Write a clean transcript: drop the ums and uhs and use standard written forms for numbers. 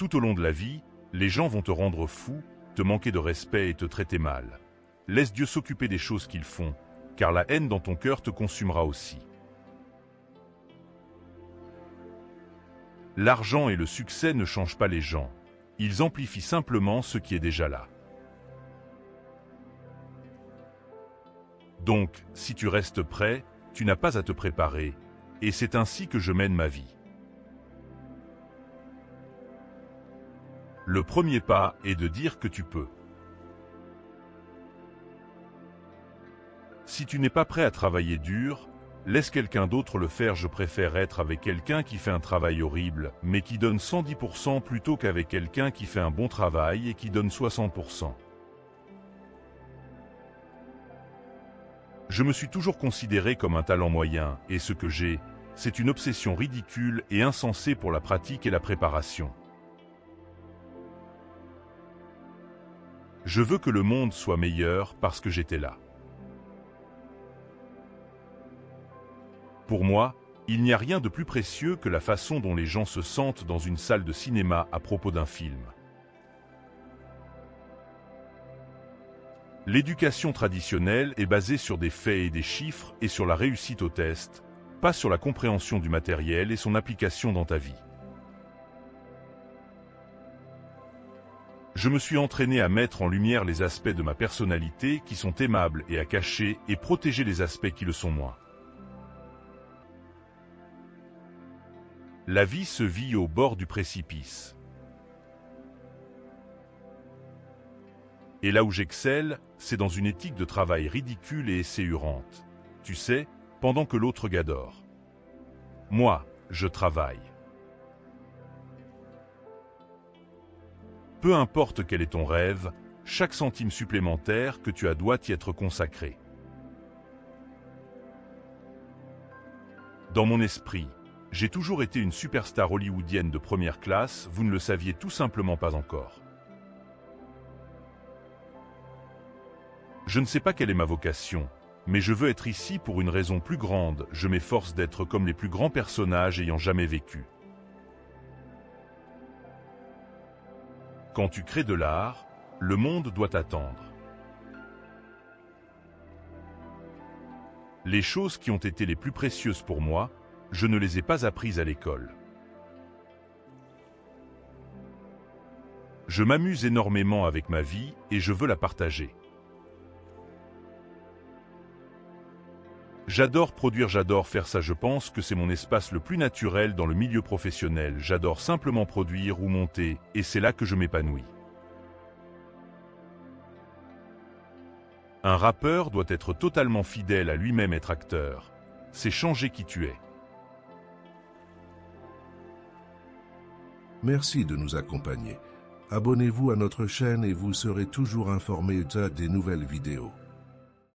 Tout au long de la vie, les gens vont te rendre fou, te manquer de respect et te traiter mal. Laisse Dieu s'occuper des choses qu'ils font, car la haine dans ton cœur te consumera aussi. L'argent et le succès ne changent pas les gens. Ils amplifient simplement ce qui est déjà là. Donc, si tu restes prêt, tu n'as pas à te préparer, et c'est ainsi que je mène ma vie. Le premier pas est de dire que tu peux. Si tu n'es pas prêt à travailler dur, laisse quelqu'un d'autre le faire. Je préfère être avec quelqu'un qui fait un travail horrible, mais qui donne 110% plutôt qu'avec quelqu'un qui fait un bon travail et qui donne 60%. Je me suis toujours considéré comme un talent moyen, et ce que j'ai, c'est une obsession ridicule et insensée pour la pratique et la préparation. Je veux que le monde soit meilleur parce que j'étais là. Pour moi, il n'y a rien de plus précieux que la façon dont les gens se sentent dans une salle de cinéma à propos d'un film. L'éducation traditionnelle est basée sur des faits et des chiffres et sur la réussite au test, pas sur la compréhension du matériel et son application dans ta vie. Je me suis entraîné à mettre en lumière les aspects de ma personnalité qui sont aimables et à cacher et protéger les aspects qui le sont moins. La vie se vit au bord du précipice. Et là où j'excelle, c'est dans une éthique de travail ridicule et esséurante. Tu sais, pendant que l'autre gadore. Moi, je travaille. Peu importe quel est ton rêve, chaque centime supplémentaire que tu as doit y être consacré. Dans mon esprit, j'ai toujours été une superstar hollywoodienne de première classe, vous ne le saviez tout simplement pas encore. Je ne sais pas quelle est ma vocation, mais je veux être ici pour une raison plus grande, je m'efforce d'être comme les plus grands personnages ayant jamais vécu. Quand tu crées de l'art, le monde doit t'attendre. Les choses qui ont été les plus précieuses pour moi, je ne les ai pas apprises à l'école. Je m'amuse énormément avec ma vie et je veux la partager. J'adore produire, j'adore faire ça, je pense que c'est mon espace le plus naturel dans le milieu professionnel, j'adore simplement produire ou monter, et c'est là que je m'épanouis. Un rappeur doit être totalement fidèle à lui-même, être acteur. C'est changer qui tu es. Merci de nous accompagner. Abonnez-vous à notre chaîne et vous serez toujours informé des nouvelles vidéos.